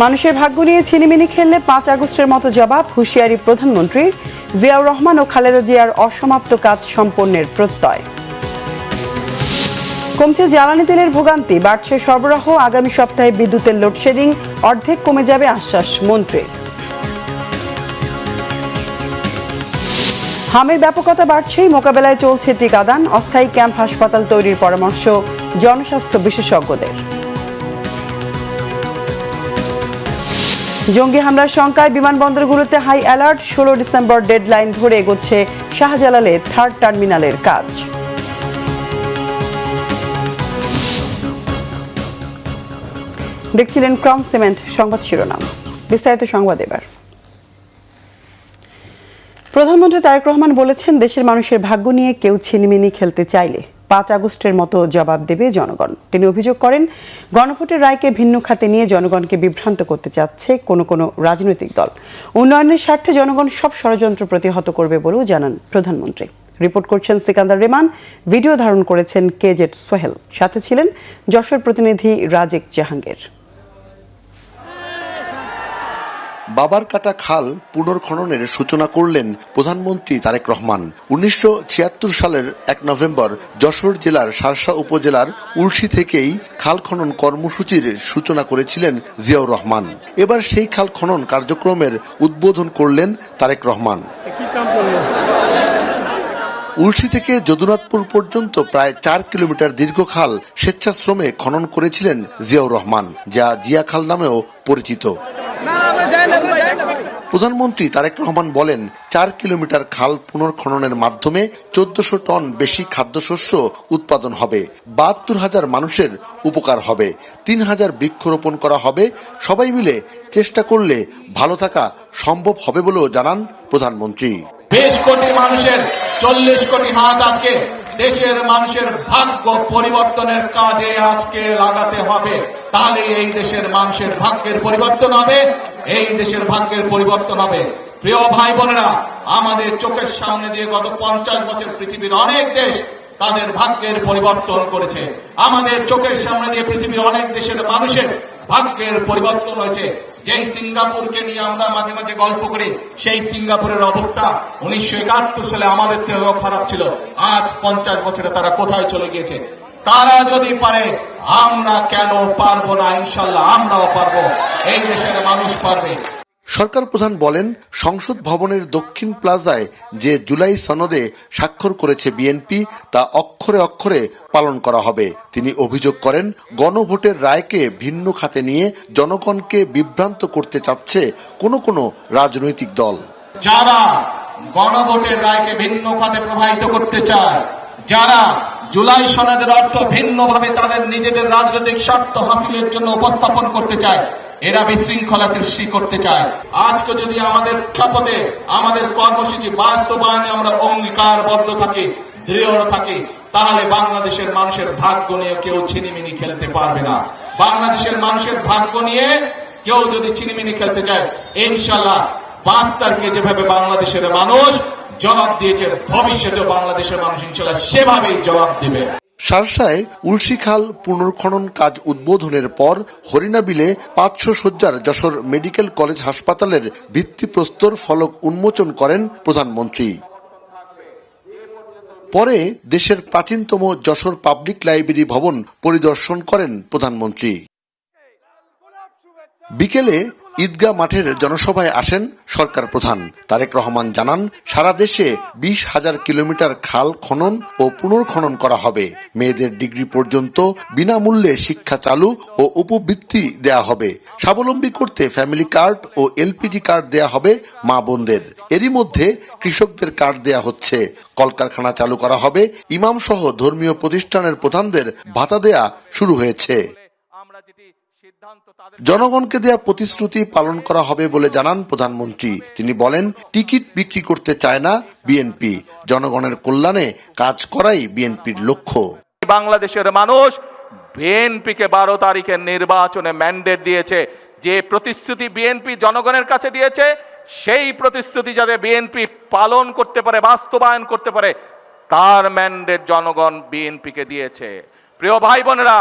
মানুষের ভাগ্য নিয়ে ছিনিমিনি খেললে 5 আগস্টের মতো জবাব, হুঁশিয়ারি প্রধানমন্ত্রীর। জিয়াউর রহমান ও খালেদা জিয়ার অসমাপ্ত কাজ সম্পন্নের প্রত্যয়। কমছে জ্বালানি তেলের ভোগান্তি, বাড়ছে সরবরাহ, আগামী সপ্তাহে বিদ্যুতের লোডশেডিং অর্ধেক কমে যাবে আশ্বাস মন্ত্রীর। হামের ব্যাপকতা বাড়ছেই, মোকাবেলায় চলছে টিকাদান, অস্থায়ী ক্যাম্প হাসপাতাল তৈরির পরামর্শ জনস্বাস্থ্য বিশেষজ্ঞদের। জঙ্গি হামলার শঙ্কায় বিমানবন্দরগুলোতে হাই অ্যালার্ট, 16 ডিসেম্বর ডেডলাইন ধরে এগোচ্ছে শাহজালালে 3rd টার্মিনালের কাজ। দেখছিলেন ক্রাউন সিমেন্ট সংবাদ শিরোনাম, বিস্তারিত সংবাদ এবার। প্রধানমন্ত্রী তারেক রহমান বলেছেন, দেশের মানুষের ভাগ্য নিয়ে কেউ ছিনিমিনি খেলতে চাইলে 5 আগস্টের মতো জবাব দেবে জনগণ। তিনি অভিযোগ করেন, গণভোটের রায়কে ভিন্ন খাতে নিয়ে জনগণকে বিভ্রান্ত করতে চাচ্ছে কোনো রাজনৈতিক দল। উন্নয়নের স্বার্থে জনগণ সব ষড়যন্ত্র প্রতিহত করবে বলেও জানান প্রধানমন্ত্রী। রিপোর্ট করছেন সিকান্দার রেমান, ভিডিও ধারণ করেছেন কেজেড সোহেল, সাথে ছিলেন যশোর প্রতিনিধি রাজেক জাহাঙ্গীর। বাবার কাটা খাল পুনর্খননের সূচনা করলেন প্রধানমন্ত্রী তারেক রহমান। 1976 সালের 1 নভেম্বর যশোর জেলার শার্শা উপজেলার উলসি থেকেই খাল খনন কর্মসূচির সূচনা করেছিলেন জিয়াউর রহমান। এবার সেই খাল খনন কার্যক্রমের উদ্বোধন করলেন তারেক রহমান। উলসি থেকে যদুনাথপুর পর্যন্ত প্রায় 4 কিলোমিটার দীর্ঘ খাল স্বেচ্ছাশ্রমে খনন করেছিলেন জিয়াউর রহমান, যা জিয়া খাল নামেও পরিচিত। প্রধানমন্ত্রী তারেক রহমান বলেন, 4 কিলোমিটার খাল পুনর্খননের মাধ্যমে 1400 টন বেশি খাদ্যশস্য উৎপাদন হবে, 72,000 মানুষের উপকার হবে, 3,000 বৃক্ষরোপণ করা হবে। সবাই মিলে চেষ্টা করলে ভালো থাকা সম্ভব হবে বলেও জানান প্রধানমন্ত্রী। 20 কোটি মানুষের 40 কোটি হাত আজকে দেশের মানুষের ভাগ্য পরিবর্তনের কাজে আজকে লাগাতে হবে। তাহলে এই দেশের মানুষের ভাগ্যের পরিবর্তন হবে, এই দেশের ভাগ্যের পরিবর্তন হবে। প্রিয় ভাই বোনেরা, আমাদের চোখের সামনে দিয়ে গত 50 বছর পৃথিবীর অনেক দেশ তাদের ভাগ্যের পরিবর্তন করেছে। আমাদের চোখের সামনে দিয়ে পৃথিবীর অনেক দেশের মানুষের ভাগ্যের পরিবর্তন হয়েছে। যেই সিঙ্গাপুরকে নিয়ে আমরা মাঝে মাঝে গল্প করি, সেই সিঙ্গাপুরের অবস্থা 1971 সালে আমাদের থেকেও খারাপ ছিল। আজ 50 বছরে তারা কোথায় চলে গিয়েছে? তারা যদি পারে, আমরা কেন পারবো না? ইনশাল্লাহ আমরাও পারবো, এই দেশের মানুষ পারবে। সরকার প্রধান বলেন, সংসদ ভবনের দক্ষিণ প্লাজায় যে জুলাই সনদে স্বাক্ষর করেছে বিএনপি, তা অক্ষরে অক্ষরে পালন করা হবে। তিনি অভিযোগ করেন, গণভোটের রায়কে ভিন্ন খাতে নিয়ে জনগণকে বিভ্রান্ত করতে চাচ্ছে কোনো রাজনৈতিক দল। যারা গণভোটের রায়কে ভিন্ন খাতে প্রবাহিত করতে চায়, যারা জুলাই সনদের অর্থ ভিন্নভাবে তাদের নিজেদের রাজনৈতিক স্বার্থ হাসিলের জন্য উপস্থাপন করতে চায়, এরা বিশৃঙ্খলা সৃষ্টি করতে চায়। আজকে যদি আমাদের শপথে, আমাদের কর্মসূচি বাস্তবায়নে আমরা অঙ্গীকারবদ্ধ থাকি, দৃঢ় থাকি, তাহলে বাংলাদেশের মানুষের ভাগ্য নিয়ে কেউ ছিনিমিনি খেলতে পারবে না। বাংলাদেশের মানুষের ভাগ্য নিয়ে কেউ যদি ছিনিমিনি খেলতে চায়, ইনশাল্লাহ 5 তারিখে যেভাবে বাংলাদেশের মানুষ জবাব দিয়েছে, ভবিষ্যতেও বাংলাদেশের মানুষ ইনশাল্লাহ সেভাবেই জবাব দেবে। শার্শায় উলসি খাল পুনর্খনন কাজ উদ্বোধনের পর হরিণাবিলে 500 শয্যার যশোর মেডিকেল কলেজ হাসপাতালের ভিত্তিপ্রস্তর ফলক উন্মোচন করেন প্রধানমন্ত্রী। পরে দেশের প্রাচীনতম যশোর পাবলিক লাইব্রেরি ভবন পরিদর্শন করেন প্রধানমন্ত্রী। বিকেলে ঈদগাহ মাঠের জনসভায় আসেন সরকার প্রধান। তারেক রহমান জানান, সারা দেশে 20,000 কিলোমিটার খাল খনন ও পুনর্খনন করা হবে। মেয়েদের ডিগ্রি পর্যন্ত বিনামূল্যে শিক্ষা চালু ও উপবৃত্তি দেয়া হবে। স্বাবলম্বী করতে ফ্যামিলি কার্ড ও এলপিজি কার্ড দেয়া হবে মা বোনদের। এরই মধ্যে কৃষকদের কার্ড দেয়া হচ্ছে। কলকারখানা চালু করা হবে। ইমাম সহ ধর্মীয় প্রতিষ্ঠানের প্রধানদের ভাতা দেয়া শুরু হয়েছে। জনগণকে দেয়া প্রতিশ্রুতি পালন করা হবে বলে জানান প্রধানমন্ত্রী। তিনি বলেন, টিকিট বিক্রি করতে চায় না বিএনপি, জনগণের কল্যাণে কাজ করাই বিএনপির লক্ষ্য। বাংলাদেশের মানুষ বিএনপিকে 12 তারিখের নির্বাচনে ম্যান্ডেট দিয়েছে। যে প্রতিশ্রুতি বিএনপি জনগণের কাছে দিয়েছে, সেই প্রতিশ্রুতি যাতে বিএনপি পালন করতে পারে, বাস্তবায়ন করতে পারে, তার ম্যান্ডেট জনগণ বিএনপিকে দিয়েছে। প্রিয় ভাই বোনেরা,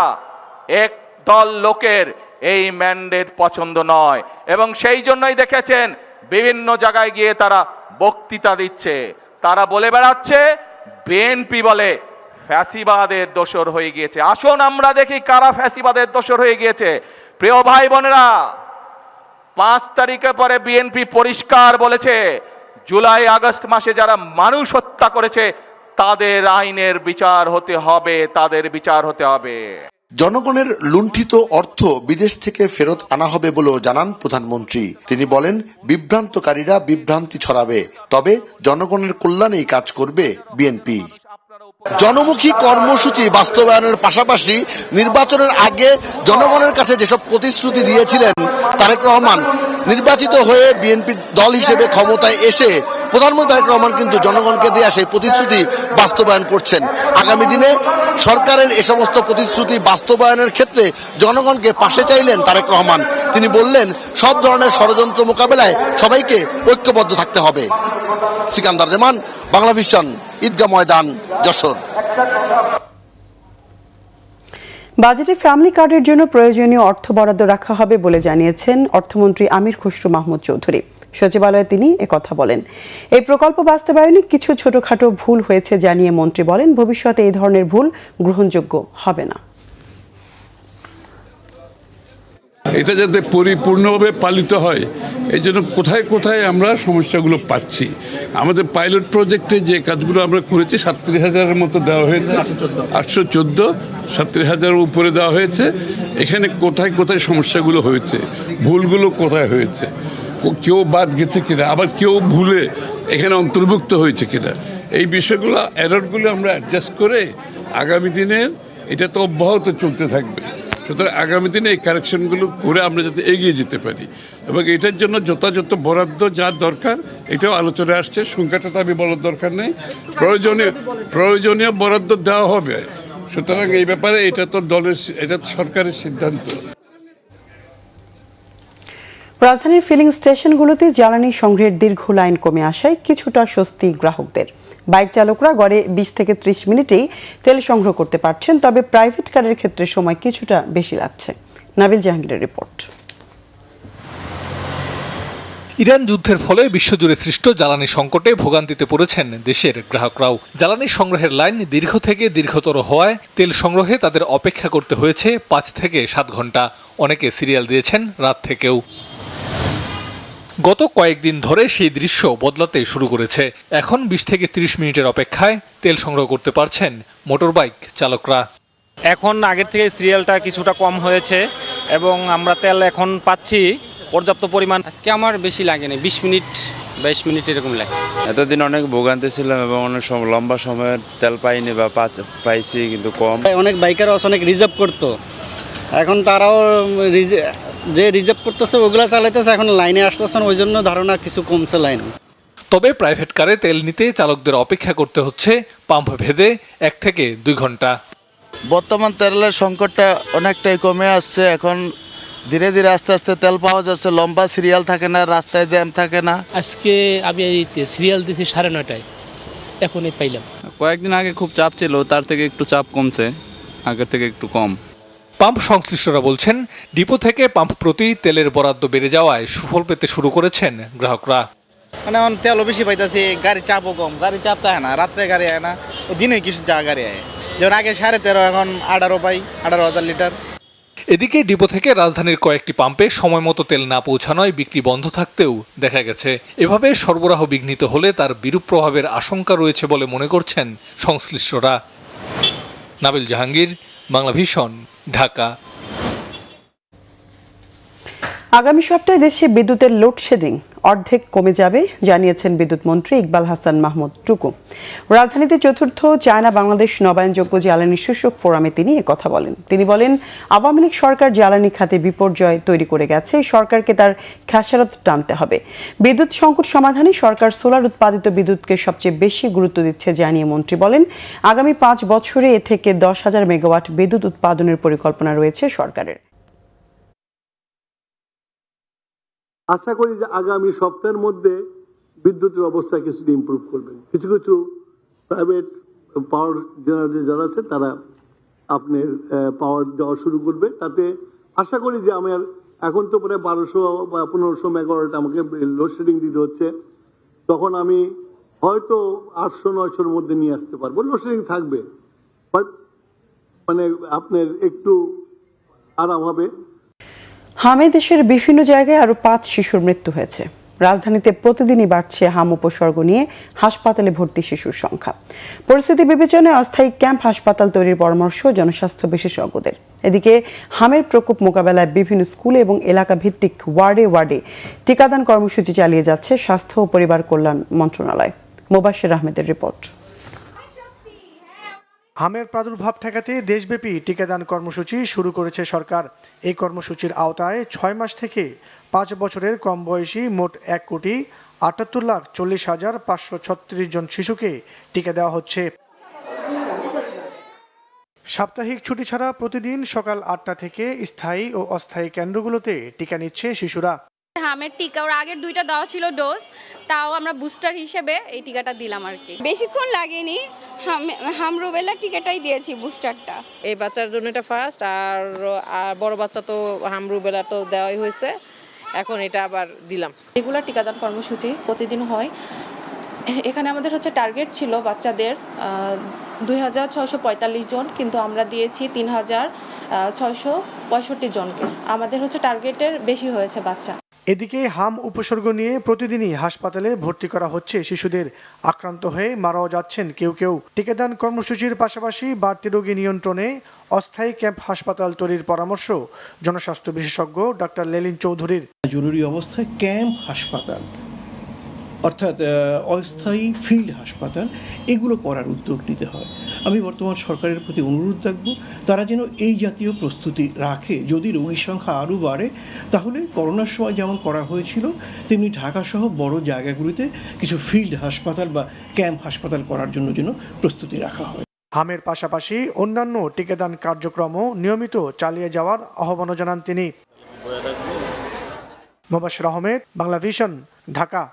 এক দল লোকের এই ম্যান্ডেট পছন্দ নয়, এবং সেই জন্যই দেখেছেন বিভিন্ন জায়গায় গিয়ে তারা বক্তৃতা দিচ্ছে, তারা বলে বেড়াচ্ছে বিএনপি বলে ফ্যাসিবাদের দোসর হয়ে গিয়েছে। আসুন আমরা দেখি কারা ফ্যাসিবাদের দোসর হয়ে গিয়েছে। প্রিয় ভাই বোনেরা, 5 তারিখে পরে বিএনপি পরিষ্কার বলেছে জুলাই আগস্ট মাসে যারা মানুষ হত্যা করেছে তাদের আইনের বিচার হতে হবে, তাদের বিচার হতে হবে। জনগণের লুণ্ঠিত অর্থ বিদেশ থেকে ফেরত আনা হবে বলেও জানান প্রধানমন্ত্রী। তিনি বলেন, বিভ্রান্তকারীরা বিভ্রান্তি ছড়াবে, তবে জনগণের কল্যাণেই কাজ করবে বিএনপি। জনমুখী কর্মসূচি বাস্তবায়নের পাশাপাশি নির্বাচনের আগে জনগণের কাছে যেসব প্রতিশ্রুতি দিয়েছিলেন তারেক রহমান, নির্বাচিত হয়ে বিএনপি দল হিসেবে ক্ষমতায় এসে প্রধানমন্ত্রী তারেক রহমান কিন্তু জনগণকে দেয়া সেই প্রতিশ্রুতি বাস্তবায়ন করছেন। আগামী দিনে সরকারের এ সমস্ত প্রতিশ্রুতি বাস্তবায়নের ক্ষেত্রে জনগণকে পাশে চাইলেন তারেক রহমান। তিনি বললেন, সব ধরনের ষড়যন্ত্র মোকাবেলায় সবাইকে ঐক্যবদ্ধ থাকতে হবে। সিকান্দার রেমান, বাংলা ভিশন, ঈদগাহ ময়দান, যশোর। বাজেটে ফ্যামিলি কার্ডের জন্য প্রয়োজনীয় অর্থ বরাদ্দ রাখা হবে বলে জানিয়েছেন অর্থমন্ত্রী আমির খসরু মাহমুদ চৌধুরী। সচিবালয়ে তিনি একথা বলেন। এই প্রকল্প বাস্তবায়নে কিছু ছোটখাটো ভুল হয়েছে জানিয়ে মন্ত্রী বলেন, ভবিষ্যতে এই ধরনের ভুল গ্রহণযোগ্য হবে না। এটা যাতে পরিপূর্ণভাবে পালিত হয়, এই জন্য কোথায় কোথায় আমরা সমস্যাগুলো পাচ্ছি। আমাদের পাইলট প্রজেক্টে যে কাজগুলো আমরা করেছি 37,000-এর মতো দেওয়া হয়েছে, 814, 37,000-এর উপরে দেওয়া হয়েছে। এখানে কোথায় কোথায় সমস্যাগুলো হয়েছে, ভুলগুলো কোথায় হয়েছে, কেউ বাদ গেছে কিনা, আবার কেউ ভুলে এখানে অন্তর্ভুক্ত হয়েছে কিনা, এই বিষয়গুলো এররগুলো আমরা অ্যাডজাস্ট করে আগামী দিনে এটা তো অব্যাহত চলতে থাকবে। সুতরাং আগামী দিনে এই কারেকশনগুলো করে আমরা যাতে এগিয়ে যেতে পারি, এবং এটার জন্য যথাযথ বরাদ্দ যা দরকার এটাও আলোচনায় আসছে। সংখ্যাটা তো আমি বলার দরকার নেই, প্রয়োজনীয় বরাদ্দ দেওয়া হবে। সুতরাং এই ব্যাপারে এটা তো সরকারের সিদ্ধান্ত। রাজধানীর ফিলিং স্টেশনগুলোতে জ্বালানি সংগ্রহের দীর্ঘ লাইন কমে আসায় কিছুটা স্বস্তি গ্রাহকদের। বাইক চালকরা গড়ে 20 থেকে 30 মিনিটেই তেল সংগ্রহ করতে পারছেন, তবে প্রাইভেট কারের ক্ষেত্রে সময় কিছুটা বেশি লাগছে। নাবিল জাহাঙ্গীরের রিপোর্ট। ইরান যুদ্ধের ফলে বিশ্বজুড়ে সৃষ্ট জ্বালানি সংকটে ভোগান্তিতে পড়েছেন দেশের গ্রাহকরাও। জ্বালানি সংগ্রহের লাইন দীর্ঘ থেকে দীর্ঘতর হওয়ায় তেল সংগ্রহে তাদের অপেক্ষা করতে হয়েছে 5 থেকে 7 ঘন্টা। অনেকে সিরিয়াল দিয়েছেন রাত থেকেও। গত কয়েকদিন ধরে সেই দৃশ্য বদলাতে শুরু করেছে। এখন 20 থেকে 30 মিনিটের অপেক্ষায় তেল সংগ্রহ করতে পারছেন মোটরবাইক চালকরা। এখন আগের থেকে সিরিয়ালটা কিছুটা কম হয়েছে এবং আমরা তেল এখন পাচ্ছি পর্যাপ্ত পরিমাণ। আজকে আমার বেশি লাগেনি, 20 মিনিট 22 মিনিট এরকম লাগছে। এতদিন অনেক ভোগান্তি ছিলাম এবং অনেক লম্বা সময়ের তেল পাইনি বা পাইছি কিন্তু কম। অনেক বাইকার অনেক রিজার্ভ করতো, এখন তারাও যে রিজার্ভ করতেছে ওগুলা চালাইতেছে, এখন লাইনে আসতেছে, ওই জন্য ধারণা কিছু কমছে লাইন। তবে প্রাইভেট কারে তেল নিতে চালকদের অপেক্ষা করতে হচ্ছে পাম্প ভেদে 1 থেকে 2 ঘন্টা। বর্তমান তেলের সংকটটা অনেকটাই কমে আসছে। এখন ধীরে ধীরে আস্তে আস্তে তেল পাওয়া যাচ্ছে, লম্বা সিরিয়াল থাকে না, রাস্তায় জ্যাম থাকে না। আজকে আমি সিরিয়াল দিয়েছি 9:30, এখনই পাইলাম। কয়েকদিন আগে খুব চাপ ছিল, তার থেকে একটু চাপ কমছে, আগের থেকে একটু কম। পাম্প সংশ্লিষ্টরা বলছেন, ডিপো থেকে পাম্প প্রতি তেলের বরাদ্দ বেড়ে যাওয়ায় সুফল পেতে শুরু করেছেন গ্রাহকরা। মানে এখন তেলও বেশি পাইতেছি, গাড়ি চাপও কম, গাড়ি চাপ থাকে না, রাত্রে গাড়ি আয় না, দিনে কিছু যা গাড়ি আয়, যেমন আগে 13.5, এখন 18 পাই, 18,000 লিটার। এদিকে ডিপো থেকে রাজধানীর কয়েকটি পাম্পে সময় মতো তেল না পৌঁছানোয় বিক্রি বন্ধ থাকতেও দেখা গেছে। এভাবে সরবরাহ বিঘ্নিত হলে তার বিরূপ প্রভাবের আশঙ্কা রয়েছে বলে মনে করছেন সংশ্লিষ্টরা। নাবিল জাহাঙ্গীর, বাংলা ভিশন, ঢাকা। আগামী সপ্তাহে দেশে বিদ্যুতের লোডশেডিং অর্ধেক কমে যাবে জানিয়েছেন বিদ্যুৎ মন্ত্রী ইকবাল হাসান মাহমুদ টুকু। রাজধানীতে 4র্থ চায়না বাংলাদেশ নবায়নযোগ্য জ্বালানি শীর্ষক ফোরামে তিনি একথা বলেন। তিনি বলেন, আওয়ামী লীগ সরকার জ্বালানি খাতে বিপর্যয় তৈরি করে গেছে, সরকারকে তার খেসারত টানতে হবে। বিদ্যুৎ সংকট সমাধানে সরকার সোলার উৎপাদিত বিদ্যুৎকে সবচেয়ে বেশি গুরুত্ব দিচ্ছে জানিয়ে মন্ত্রী বলেন, আগামী 5 বছরে এ থেকে 10,000 মেগাওয়াট বিদ্যুৎ উৎপাদনের পরিকল্পনা রয়েছে সরকারের। আশা করি যে আগামী সপ্তাহের মধ্যে বিদ্যুতের অবস্থা কিছুটা ইমপ্রুভ করবেন। কিছু কিছু প্রাইভেট পাওয়ার জেনারেটর যারা আছে তারা আপনার পাওয়ার দেওয়া শুরু করবে, তাতে আশা করি যে আমার এখন তো প্রায় 1200 বা 1500 মেগাওয়াট আমাকে লোডশেডিং দিতে হচ্ছে, তখন আমি হয়তো 800-900-র মধ্যে নিয়ে আসতে পারবো। লোডশেডিং থাকবে, বাট মানে আপনার একটু আরাম হবে। হামে দেশের বিভিন্ন জায়গায় আরো 5 শিশুর মৃত্যু হয়েছে। রাজধানীতে প্রতিদিনই বাড়ছে হাম উপসর্গ নিয়ে হাসপাতালে ভর্তি শিশুর সংখ্যা। পরিস্থিতি বিবেচনায় অস্থায়ী ক্যাম্প হাসপাতাল তৈরির পরামর্শ জনস্বাস্থ্য বিশেষজ্ঞদের। এদিকে হামের প্রকোপ মোকাবেলায় বিভিন্ন স্কুলে এবং এলাকা ভিত্তিক ওয়ার্ডে ওয়ার্ডে টিকাদান কর্মসূচি চালিয়ে যাচ্ছে স্বাস্থ্য ও পরিবার কল্যাণ মন্ত্রণালয়। মোবাশ্বের আহমেদের রিপোর্ট। হামের প্রাদুর্ভাব ঠেকাতে দেশব্যাপী টিকাদান কর্মসূচি শুরু করেছে সরকার। এই কর্মসূচির আওতায় 6 মাস থেকে 5 বছরের কম বয়সী মোট 1,78,40,536 জন শিশুকে টিকা দেওয়া হচ্ছে। সাপ্তাহিক ছুটি ছাড়া প্রতিদিন সকাল 8টা থেকে স্থায়ী ও অস্থায়ী কেন্দ্রগুলোতে টিকা নিচ্ছে শিশুরা। হামের টিকা ওর আগের 2টা দেওয়া ছিল ডোজ, তাও আমরা বুস্টার হিসেবে এই টিকাটা দিলাম আর কি। বেশিক্ষণ লাগেনি, হাম রুবেলা টিকাটাই দিয়েছি বুস্টারটা। এই বাচ্চার জন্য এটা ফার্স্ট, আর বড় বাচ্চা তো হাম রুবেলা তো দেওয়াই হয়েছে, এখন এটা আবার দিলাম। রেগুলার টিকাদান কর্মসূচি প্রতিদিন হয়। এখানে আমাদের টার্গেট ছিল বাচ্চাদের 2645 জন, কিন্তু আমরা দিয়েছি 3665 জনকে। আমাদের টার্গেটের বেশি হয়েছে বাচ্চা। এদিকে হাম উপসর্গ নিয়ে প্রতিদিনই হাসপাতালে ভর্তি করা হচ্ছে শিশুদের। আক্রান্ত হয়ে মারাও যাচ্ছেন কেউ কেউ। টিকাদান কর্মসূচির পাশাপাশি বাড়তি রোগী নিয়ন্ত্রণে অস্থায়ী ক্যাম্প হাসপাতাল তৈরির পরামর্শ জনস্বাস্থ্য বিশেষজ্ঞ ডক্টর লেলিন চৌধুরীর। জরুরি অবস্থায় ক্যাম্প হাসপাতাল অর্থাৎ অস্থায়ী ফিল্ড হাসপাতাল এগুলো করার উদ্যোগ নিতে হয়। আমি বর্তমান সরকারের প্রতি অনুরোধ রাখবো তারা যেন এই জাতীয় প্রস্তুতি রাখে। যদি রোগীর সংখ্যা আরও বাড়ে তাহলে করোনার সময় যেমন করা হয়েছিল তেমনি ঢাকাসহ বড় জায়গাগুলিতে কিছু ফিল্ড হাসপাতাল বা ক্যাম্প হাসপাতাল করার জন্য যেন প্রস্তুতি রাখা হয়। হামের পাশাপাশি অন্যান্য টিকাদান কার্যক্রমও নিয়মিত চালিয়ে যাওয়ার আহ্বানও জানান তিনি। মোবাশ্বের আহমেদ, বাংলা ভিশন, ঢাকা।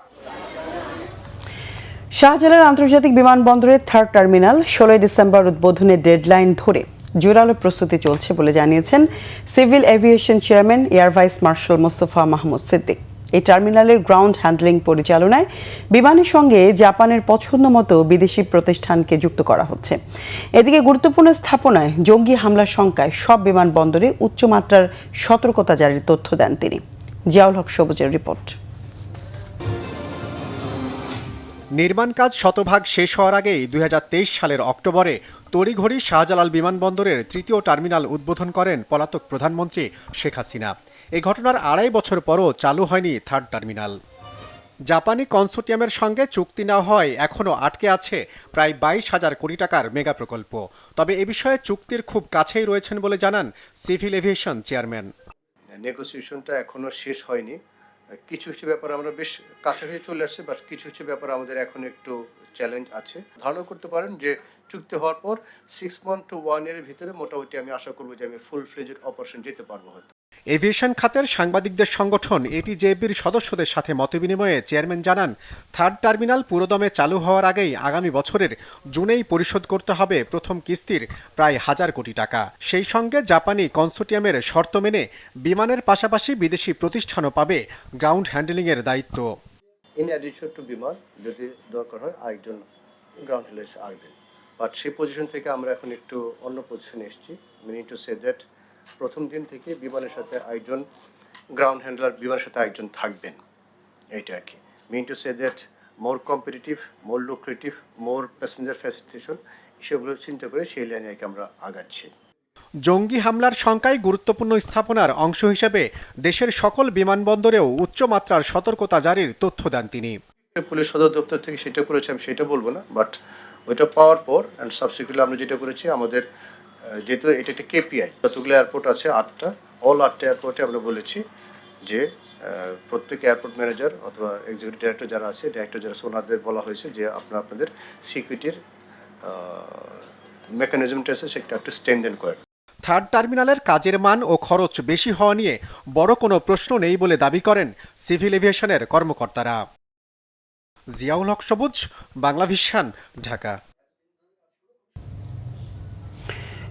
শাহজালাল আন্তর্জাতিক বিমানবন্দরের 3rd টার্মিনাল 16 ডিসেম্বর উদ্বোধনের ডেডলাইন ধরে জোরালো প্রস্তুতি চলছে বলে জানিয়েছেন civil aviation chairman air vice marshal Mostafa Mahmud Siddique. এই টার্মিনালের গ্রাউন্ড হ্যান্ডলিং পরিচালনায় বিমানের সঙ্গে জাপানের পছন্দমতো বিদেশি প্রতিষ্ঠানকে যুক্ত করা হচ্ছে। এদিকে গুরুত্বপূর্ণ স্থাপনায় জঙ্গি হামলার শঙ্কায় সব বিমানবন্দরে উচ্চমাত্রার সতর্কতা জারির তথ্য দেন তিনি। জিয়াউল হক সবুজের রিপোর্ট। নির্মাণ কাজ শতভাগ শেষ হওয়ার আগেই 2023 সালের অক্টোবরে তড়িঘড়ি শাহজালাল বিমানবন্দরের 3য় টার্মিনাল উদ্বোধন করেন পলাতক প্রধানমন্ত্রী শেখ হাসিনা। এই ঘটনার 2.5 বছর পরও চালু হয়নি 3rd টার্মিনাল। জাপানি কনসোর্টিয়ামের সঙ্গে চুক্তি না হয় এখনও আটকে আছে প্রায় 22,000 কোটি টাকার মেগা প্রকল্প। তবে এ বিষয়ে চুক্তির খুব কাছেই রয়েছেন বলে জানান সিভিল এভিয়েশন চেয়ারম্যান। নেগোসিয়েশনটা এখনো শেষ হয়নি। কিছু কিছু ব্যাপার আমরা বেশ কাছাকাছি চলে আসছে, বাট কিছু কিছু ব্যাপার আমাদের এখন একটু চ্যালেঞ্জ আছে। ধারণা করতে পারেন যে চুক্তি হওয়ার পর 6 মান্থ টু 1 ইয়ারের ভিতরে মোটামুটি আমি আশা করবো যে আমি ফুল ফ্লেজড অপারেশন যেতে পারবো হয়তো। এভিয়েশন খাতের সাংবাদিকদের সংগঠন এটিজেবির সদস্যদের সাথে মতবিনিময়ে চেয়ারম্যান জানান 3rd টার্মিনাল পুরোদমে চালু হওয়ার আগেই আগামী বছরের জুনেই পরিশোধ করতে হবে প্রথম কিস্তির প্রায় 1000 কোটি টাকা। সেই সঙ্গে জাপানি কনসোর্টিয়ামের শর্ত মেনে বিমানের পাশাপাশি বিদেশি প্রতিষ্ঠানও পাবে গ্রাউন্ড হ্যান্ডলিংয়ের দায়িত্ব। ইন অ্যাডিশন টু বিমান যদি দরকার হয় আরেকজন গ্রাউন্ড হ্যান্ডলার আসবে, বাট সেই পজিশন থেকে আমরা এখন একটু অন্য পজিশনে এসেছি। মিনিং টু সে দ্যাট প্রথম দিন থেকে বিমানের সাথে একজন গ্রাউন্ড হ্যান্ডলার বিমানের সাথে একজন থাকবেন, এইটা আর কি। Meaning to say that more competitive, more lucrative, more passenger facilitation, সেগুলো চিন্তা করে সেই লাইনে আমরা আগাচ্ছি। জঙ্গি হামলার শঙ্কায় গুরুত্বপূর্ণ স্থাপনার অংশ হিসেবে দেশের সকল বিমানবন্দরেও উচ্চমাত্রার সতর্কতা জারির তথ্য দেন তিনি। পুলিশ সদর দপ্তর থেকে সেটা করেছে, আমি সেটা বলবো না, বাট ওইটা পাওয়ার পর অ্যান্ড সাবসিকুয়েন্টলি আমরা যেটা করেছি আমাদের যেহেতু এটা একটা কেপিআই, যতগুলো এয়ারপোর্ট আছে 8টা, অল 8টা এয়ারপোর্টে আমরা বলেছি যে প্রত্যেক এয়ারপোর্ট ম্যানেজার অথবা এক্সিকিউটিভ ডাইরেক্টর যারা আছে, ডাইরেক্টর যারা আছে, ওনাদের বলা হয়েছে যে আপনাদের সিকিউরিটির মেকানিজমটা আছে সেটা একটু স্ট্রেনথেন করেন। 3rd টার্মিনালের কাজের মান ও খরচ বেশি হওয়া নিয়ে বড় কোনো প্রশ্ন নেই বলে দাবি করেন সিভিল এভিয়েশনের কর্মকর্তারা। জিয়াউল হক সবুজ, বাংলা ভিশন, ঢাকা।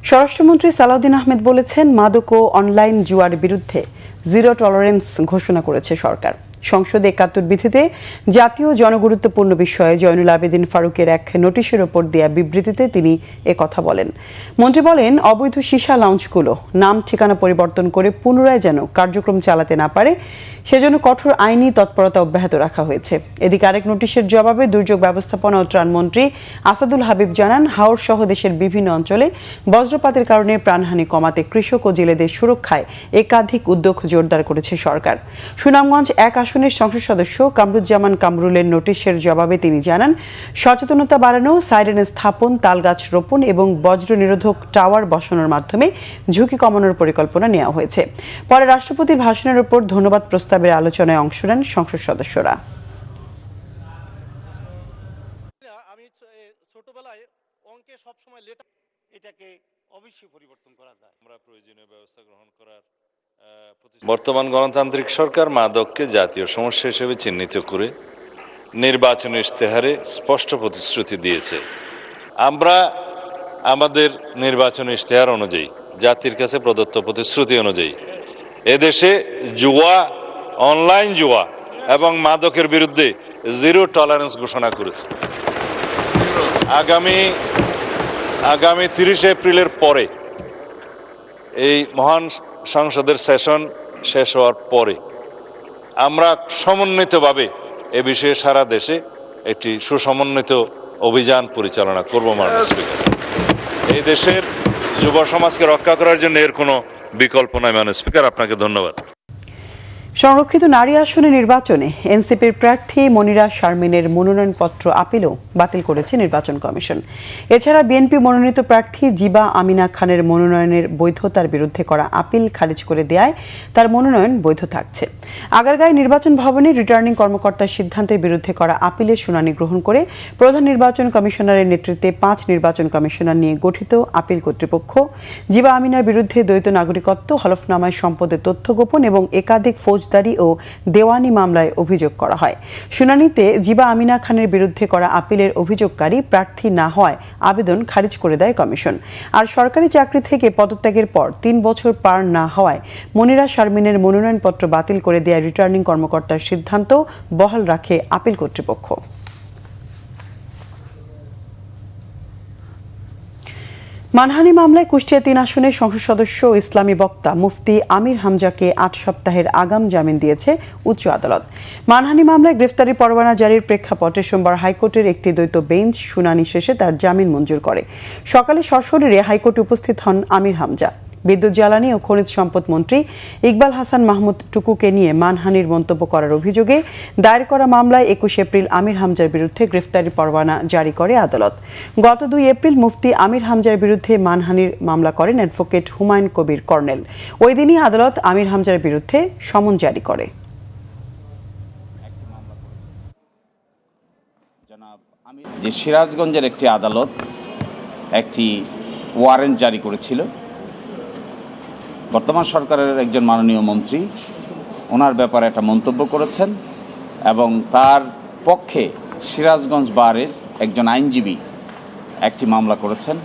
স্বরাষ্ট্রমন্ত্রী সালাউদ্দিন আহমেদ বলেছেন, মাদক ও অনলাইন জুয়ার বিরুদ্ধে জিরো টলারেন্স ঘোষণা করেছে সরকার। সংসদে ৭১ বিধিতে জাতীয় জনগুরুত্বপূর্ণ বিষয়ে জয়নুল আবেদিন ফারুকের এক নোটিশের ওপর দেয়া বিবৃতিতে তিনি কথা বলেন। মন্ত্রী বলেন, অবৈধ সীসা লাউঞ্জগুলো নাম ঠিকানা পরিবর্তন করে পুনরায় যেন কার্যক্রম চালাতে না পারে সেজন্য কঠোর আইনি তৎপরতা অব্যাহত রাখা হয়েছে। এদিকে আরেক নোটিশের জবাবে দুর্যোগ ব্যবস্থাপনা ও ত্রাণ মন্ত্রী আসাদুল হাবিব জানান, হাওর সহ দেশের বিভিন্ন অঞ্চলে বজ্রপাতের কারণে প্রাণহানি কমাতে কৃষক ও জেলেদের সুরক্ষায় একাধিক উদ্যোগ জোরদার করেছে সরকার। সুনামগঞ্জ ১ আসনের সংসদ সদস্য কামরুজ্জামান কামরুলের নোটিশের জবাবে তিনি জানান, সচেতনতা বাড়ানো, সাইরেন স্থাপন, তালগাছ রোপণ এবং বজ্র নিরোধক টাওয়ার বসানোর মাধ্যমে ঝুঁকি কমানোর পরিকল্পনা নেওয়া হয়েছে। পরে রাষ্ট্রপতির ভাষণের উপর ধন্যবাদ প্রস্তাবের আলোচনায় অংশ নেন সংসদ সদস্যরা। আমি ছোটবেলায় অঙ্কে সবসময় লেটার, এটাকে অবশ্যই পরিবর্তন করা যায়। আমরা প্রয়োজনীয় ব্যবস্থা গ্রহণ করার বর্তমান গণতান্ত্রিক সরকার মাদককে জাতীয় সমস্যা হিসেবে চিহ্নিত করে নির্বাচনী ইশতেহারে স্পষ্ট প্রতিশ্রুতি দিয়েছে। আমরা আমাদের নির্বাচনী ইশতেহার অনুযায়ী, জাতির কাছে প্রদত্ত প্রতিশ্রুতি অনুযায়ী এদেশে জুয়া, অনলাইন জুয়া এবং মাদকের বিরুদ্ধে জিরো টলারেন্স ঘোষণা করেছে। আগামী ৩০ এপ্রিলের পরে এই মহান সংসদের সেশন শেষ হওয়ার পরে আমরা সমন্বিতভাবে এ বিষয়ে সারা দেশে একটি সুসমন্বিত অভিযান পরিচালনা করব। মাননীয় স্পিকার, এই দেশের যুব সমাজকে রক্ষা করার জন্য এর কোনো বিকল্প নয়। মাননীয় স্পিকার, আপনাকে ধন্যবাদ। সংরক্ষিত নারী আসনে নির্বাচনে এনসিপির প্রার্থী মনিরা শারমিনের মনোনয়নপত্র আপিলও বাতিল করেছে নির্বাচন কমিশন। এছাড়া বিএনপি মনোনীত প্রার্থী জিবা আমিনা খানের মনোনয়নের বৈধতার বিরুদ্ধে করা আপিল খারিজ করে দেয়ায় তার মনোনয়ন বৈধ থাকছে। আগারগাঁও নির্বাচন ভবনে রিটার্নিং কর্মকর্তার সিদ্ধান্তের বিরুদ্ধে করা আপিলের শুনানি গ্রহণ করে প্রধান নির্বাচন কমিশনারের নেতৃত্বে ৫ নির্বাচন কমিশনার নিয়ে গঠিত আপিল কর্তৃপক্ষ জিবা আমিনার বিরুদ্ধে দ্বৈত নাগরিকত্ব, হলফনামায় সম্পদের তথ্য গোপন এবং একাধিক ফৌজদারি ও দেওয়ানি মামলায় অভিযোগ করা হয়। শুনানিতে জিবা আমিনা খানের বিরুদ্ধে করা আপিলের অভিযোগকারী প্রার্থী না হওয়ায় আবেদন খারিজ করে দেয় কমিশন। আর সরকারি চাকরি থেকে পদত্যাগের পর ৩ বছর পার না হওয়ায় মনিরা শারমিনের মনোনয়নপত্র বাতিল করে দেয়া রিটার্নিং কর্মকর্তার সিদ্ধান্ত বহাল রাখে আপিল কর্তৃপক্ষ। মানহানি মামলায় কুষ্টিয়া ৩ আসনের সংসদ সদস্য ও ইসলামী বক্তা মুফতি আমির হামজাকে ৮ সপ্তাহের আগাম জামিন দিয়েছে উচ্চ আদালত। মানহানি মামলায় গ্রেফতারি পরোয়ানা জারির প্রেক্ষাপটে সোমবার হাইকোর্টের একটি দ্বৈত বেঞ্চ শুনানি শেষে তার জামিন মঞ্জুর করে। সকালে সশরীরে হাইকোর্টে উপস্থিত হন আমির হামজা। বিদ্যুৎ, জ্বালানি ও খনিজ সম্পদ মন্ত্রী ইকবাল হাসান মাহমুদ টুকুকে নিয়ে মানহানির মন্তব্য করার অভিযোগে দায়ের করা মামলায় ২১ এপ্রিল আমির হামজার বিরুদ্ধে গ্রেফতারি পরোয়ানা জারি করে আদালত। গত ২ এপ্রিল মুফতি আমির হামজার বিরুদ্ধে মানহানির মামলা করেন অ্যাডভোকেট হুমায়ুন কবির কর্নেল। ওই দিনই আদালত আমির হামজার বিরুদ্ধে সমন জারি করে। যে সিরাজগঞ্জের একটি আদালত একটি ওয়ারেন্ট জারি করেছিল, বর্তমান সরকারের একজন মাননীয় মন্ত্রী ওনার ব্যাপারে একটা মন্তব্য করেছেন এবং তার পক্ষে সিরাজগঞ্জ বারের একজন আইনজীবী একটি মামলা করেছেন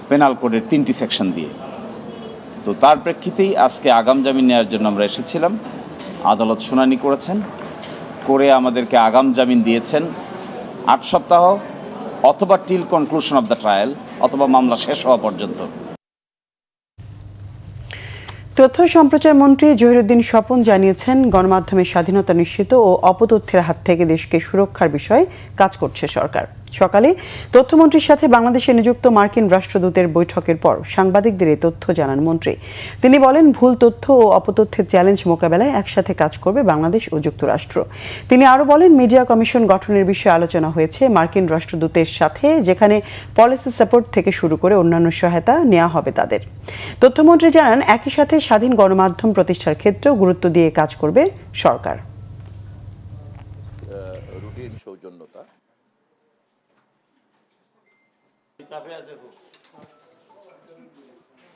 পেনাল কোডের ৩টি সেকশন দিয়ে। তো তার প্রেক্ষিতেই আজকে আগাম জামিন নেওয়ার জন্য আমরা এসেছিলাম। আদালত শুনানি করেছেন, করে আমাদেরকে আগাম জামিন দিয়েছেন ৮ সপ্তাহ অথবা till conclusion of the trial, অথবা মামলা শেষ হওয়া পর্যন্ত। তথ্য সম্প্রচার মন্ত্রী জহিরুদ্দিন স্বপন জানিয়েছেন, গণমাধ্যমের স্বাধীনতা নিশ্চিত ও অপতথ্যের হাত থেকে দেশকে সুরক্ষার বিষয়ে কাজ করছে সরকার। সকালে তথ্যমন্ত্রীর সাথে বাংলাদেশে নিযুক্ত মার্কিন রাষ্ট্রদূতের বৈঠকের পর সাংবাদিকদের এই তথ্য জানান মন্ত্রী। তিনি বলেন, ভুল তথ্য ও অপতথ্যের চ্যালেঞ্জ মোকাবেলায় একসাথে কাজ করবে বাংলাদেশ ও যুক্তরাষ্ট্র। তিনি আরও বলেন, মিডিয়া কমিশন গঠনের বিষয়ে আলোচনা হয়েছে মার্কিন রাষ্ট্রদূতের সাথে, যেখানে পলিসি সাপোর্ট থেকে শুরু করে অন্যান্য সহায়তা নেওয়া হবে তাদের। তথ্যমন্ত্রী জানান, একই সাথে স্বাধীন গণমাধ্যম প্রতিষ্ঠার ক্ষেত্রেও গুরুত্ব দিয়ে কাজ করবে সরকার। সৌজন্যতা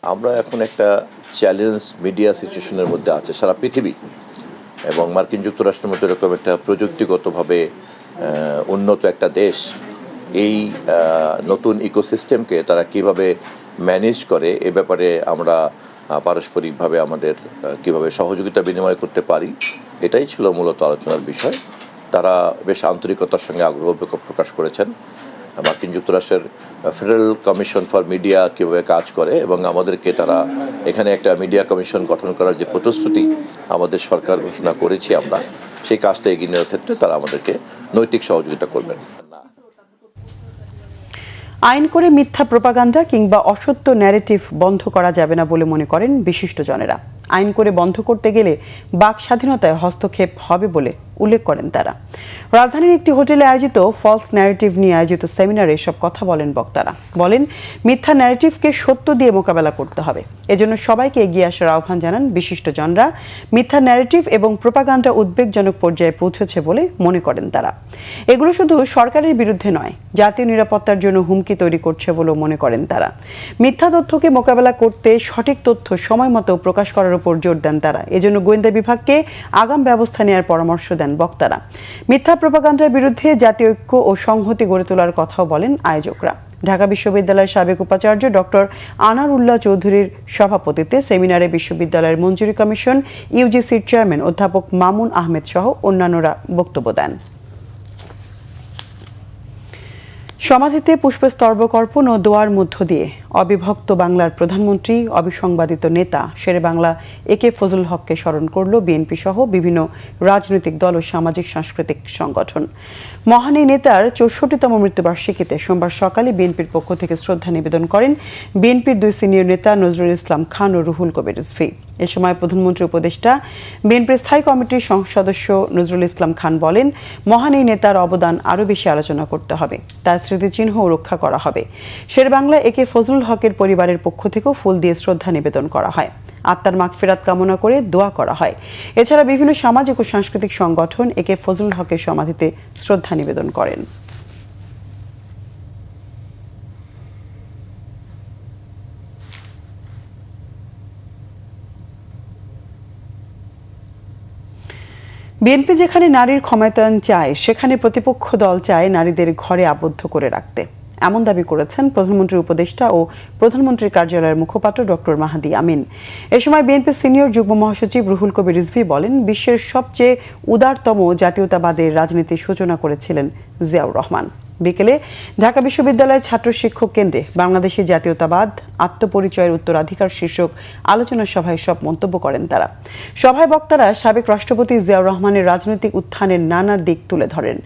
আমরা এখন একটা চ্যালেঞ্জ মিডিয়া সিচুয়েশনের মধ্যে আছে সারা পৃথিবী, এবং মার্কিন যুক্তরাষ্ট্রের মতো এরকম একটা প্রযুক্তিগতভাবে উন্নত একটা দেশ, এই নতুন ইকোসিস্টেমকে তারা কিভাবে ম্যানেজ করে এ ব্যাপারে আমরা পারস্পরিকভাবে আমাদের কিভাবে সহযোগিতা বিনিময় করতে পারি এটাই ছিল মূলত আলোচনার বিষয়। তারা বেশ আন্তরিকতার সঙ্গে আগ্রহ প্রকাশ করেছেন মার্কিন যুক্তরাষ্ট্রের ফেডারেল কমিশন ফর মিডিয়া কীভাবে কাজ করে এবং আমাদেরকে তারা এখানে একটা মিডিয়া কমিশন গঠন করার যে প্রতিশ্রুতি আমাদের সরকার ঘোষণা করেছি আমরা সেই কাজটা এগিয়ে নেওয়ার ক্ষেত্রে তারা আমাদেরকে নৈতিক সহযোগিতা করবেন। আইন করে মিথ্যা প্রোপাগান্ডা কিংবা অসত্য ন্যারেটিভ বন্ধ করা যাবে না বলে মনে করেন বিশিষ্টজনেরা। আইন করে বন্ধ করতে গেলে বাক স্বাধীনতায় হস্তক্ষেপ হবে বলে উল্লেখ করেন তারা। রাজধানীর একটি হোটেলে আয়োজিত ফলস ন্যারেটিভ নিয়ে আয়োজিত সেমিনারে এসব কথা বলেন বক্তারা। বলেন মিথ্যা ন্যারেটিভকে সত্য দিয়ে মোকাবেলা করতে হবে, এজন্য সবাইকে এগিয়ে আসার আহ্বান জানান বিশিষ্টজনরা। মিথ্যা ন্যারেটিভ এবং প্রোপাগান্ডা উদ্বেগজনক পর্যায়ে পৌঁছেছে বলে মনে করেন তারা। এগুলো শুধু সরকারের বিরুদ্ধে নয়, জাতীয় নিরাপত্তার জন্য হুমকি তৈরি করছে বলেও মনে করেন তারা। মিথ্যা তথ্যকে মোকাবেলা করতে সঠিক তথ্য সময় মতো প্রকাশ করার উপর জোর দেন তারা। এজন্য গোয়েন্দা বিভাগকে আগাম ব্যবস্থা নেওয়ার পরামর্শ দেন বক্তারা। মিথ্যা প্রোপাগান্ডার বিরুদ্ধে জাতীয় ঐক্য ও সংহতি গড়ে তোলার কথাও বলেন আয়োজকরা। ঢাকা বিশ্ববিদ্যালয়ের সাবেক উপাচার্য ডক্টর আনারুল্লাহ চৌধুরীর সভাপতিত্বে সেমিনারে বিশ্ববিদ্যালয়ের মঞ্জুরি কমিশন, ইউজিসির চেয়ারম্যান অধ্যাপক মামুন আহমেদ সহ অন্যান্যরা বক্তব্য দেন। সমাধিতে পুষ্পস্তবক অর্পণ ও দোয়ার মধ্য দিয়ে অবিভক্ত বাংলার প্রধানমন্ত্রী, অবিসংবাদিত নেতা শেরে বাংলা একে ফজলুল হককে স্মরণ করল বিএনপি সহ বিভিন্ন রাজনৈতিক দল ও সামাজিক সাংস্কৃতিক সংগঠন। মহান এই নেতার 64তম মৃত্যুবার্ষিকীতে সোমবার সকালে বিএনপির পক্ষ থেকে শ্রদ্ধা নিবেদন করেন বিএনপির দুই সিনিয়র নেতা নজরুল ইসলাম খান ও রুহুল কবির রিজভী। এ সময় প্রধানমন্ত্রী উপদেষ্টা বিএনপির স্থায়ী কমিটির সদস্য নজরুল ইসলাম খান বলেন, মহান এই নেতার অবদান আরও বেশি আলোচনা করতে হবে, তার স্মৃতিচিহ্নও রক্ষা করা হবে। শেরে বাংলা একে ফজলুল হকের পরিবারের পক্ষ থেকেও ফুল দিয়ে শ্রদ্ধা নিবেদন করা হয়। আত্মার মাগফিরাত কামনা করে দোয়া করা হয়। এছাড়া বিভিন্ন সামাজিক ও সাংস্কৃতিক সংগঠন একে ফজলুল হকের সমাধিতে শ্রদ্ধা নিবেদন করেন। বিএনপি যেখানে নারীর ক্ষমতায়ন চায়, সেখানে প্রতিপক্ষ দল চায় নারীদের ঘরে আবদ্ধ করে রাখতে, এমন দাবি করেছেন প্রধানমন্ত্রীর উপদেষ্টা ও প্রধানমন্ত্রীর কার্যালয়ের মুখপাত্র ডক্টর মাহাদি আমিন। এ সময় বিএনপির সিনিয়র যুগ্ম মহাসচিব রুহুল কবির রিজভী বলেন, বিশ্বের সবচেয়ে উদারতম জাতীয়তাবাদের রাজনীতির সূচনা করেছিলেন জিয়াউর রহমান। বিকেলে ঢাকা বিশ্ববিদ্যালয়ের ছাত্র শিক্ষক কেন্দ্রে বাংলাদেশের জাতীয়তাবাদ আত্মপরিচয়ের উত্তরাধিকার শীর্ষক আলোচনা সভায় সব মন্তব্য করেন তারা। সভায় বক্তারা সাবেক রাষ্ট্রপতি জিয়াউর রহমানের রাজনৈতিক উত্থানের নানা দিক তুলে ধরেন।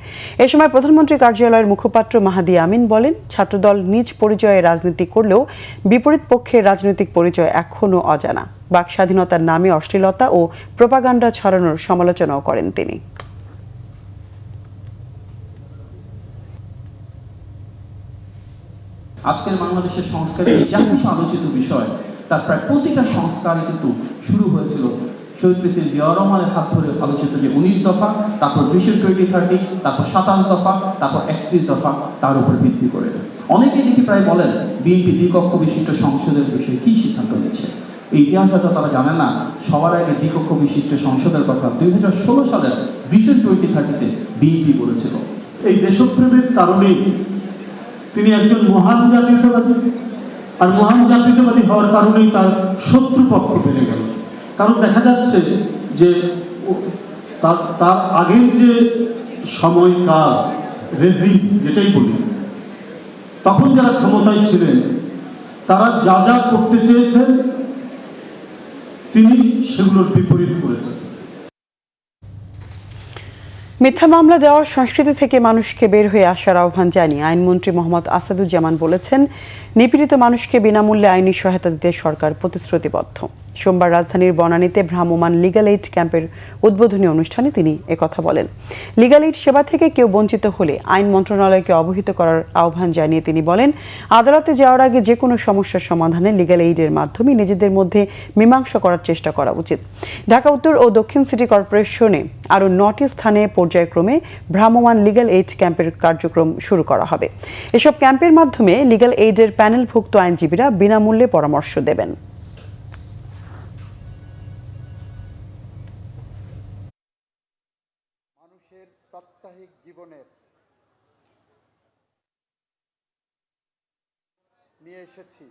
এ সময় প্রধানমন্ত্রী কার্যালয়ের মুখপাত্র মাহাদি আমিন বলেন, ছাত্রদল নিজ পরিচয়ে রাজনীতি করলেও বিপরীত পক্ষের রাজনৈতিক পরিচয় এখনও অজানা। বাক স্বাধীনতার নামে অশ্লীলতা ও প্রোপাগান্ডা ছড়ানোর সমালোচনাও করেন তিনি। আজকের বাংলাদেশের সংস্কারে যা কিছু আলোচিত বিষয় তার প্রায় প্রতিটা সংস্কারে কিন্তু শুরু হয়েছিল শহীদ প্রেসিডেন্ট জিয়াউর রহমানের হাত ধরে আলোচিত যে 19 দফা, তারপর ভিশন 2030, তারপর 27 দফা, তারপর 31 দফা, তার উপর ভিত্তি করে অনেকে দেখি প্রায় বলেন বিএনপি দ্বিকক্ষ বিশিষ্ট সংসদের বিষয়ে কি সিদ্ধান্ত নিচ্ছে। এই ইতিহাস হয়তো তারা জানে না, সবার আগে দ্বিকক্ষ বিশিষ্ট সংসদের কথা 2016 সালের ভিশন 2030-তে বিএনপি বলেছিল। এই দেশপ্রেমের কারণেই তিনি একজন মহান জাতীয়তাবাদী, আর মহান জাতীয়তাবাদী হওয়ার কারণেই তার শত্রুপক্ষ বেড়ে গেল। কারণ দেখা যাচ্ছে যে তার আগের যে সময়কাল রেজিম যেটাই বলি, তখন যারা ক্ষমতায় ছিলেন তারা যা যা করতে চেয়েছেন তিনি সেগুলোর বিপরীত করেছেন। মিথ্যা মামলা দেওয়ার সংস্কৃতি থেকে মানুষকে বের হয়ে আসার আহ্বান জানিয়ে আইনমন্ত্রী মোহাম্মদ আসাদুজ্জামান বলেছেন, নিপীড়িত মানুষকে বিনামূল্যে আইনি সহায়তা দিতে সরকার প্রতিশ্রুতিবদ্ধ। সোমবার রাজধানীর বনানীতে ভ্রাম্যমাণ লিগ্যাল এইড ক্যাম্পের উদ্বোধনী অনুষ্ঠানে তিনি একথা বলেন। লিগ্যাল এইড সেবা থেকে কেউ বঞ্চিত হলে আইন মন্ত্রণালয়কে অবহিত করার আহ্বান জানিয়ে তিনি বলেন, আদালতে যাওয়ার আগে যে কোনো সমস্যার সমাধানে লিগ্যাল এইডের মাধ্যমে নিজেদের মধ্যে মীমাংসা করার চেষ্টা করা উচিত। ঢাকা উত্তর ও দক্ষিণ সিটি কর্পোরেশনে আরও 9টি স্থানে পর্যায়ক্রমে ভ্রাম্যমাণ লিগ্যাল এইড ক্যাম্পের কার্যক্রম শুরু করা হবে। এসব ক্যাম্পের মাধ্যমে লিগ্যাল এইডের প্যানেলভুক্ত আইনজীবীরা বিনামূল্যে পরামর্শ দেবেন। প্রাত্যহিক জীবনের নিয়ে এসেছি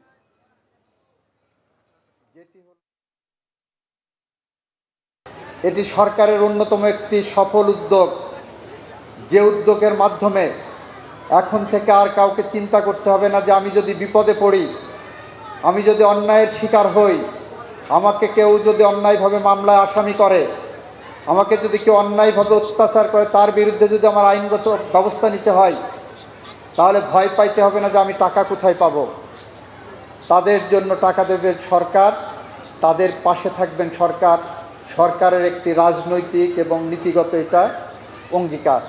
এটি সরকারের অন্যতম একটি সফল উদ্যোগ, যে উদ্যোগের মাধ্যমে এখন থেকে আর কাউকে চিন্তা করতে হবে না যে আমি যদি বিপদে পড়ি, আমি যদি অন্যায়ের শিকার হই, আমাকে কেউ যদি অন্যায়ভাবে মামলায় আসামি করে, আমাকে যদি কেউ অন্যায়ভাবে অত্যাচার করে, তার বিরুদ্ধে যদি আমার আইনগত ব্যবস্থা নিতে হয়, তাহলে ভয় পাইতে হবে না যে আমি টাকা কোথায় পাবো। তাদের জন্য টাকা দেবে সরকার, তাদের পাশে থাকবেন সরকার। সরকারের একটি রাজনৈতিক এবং নীতিগত এটা অঙ্গীকার।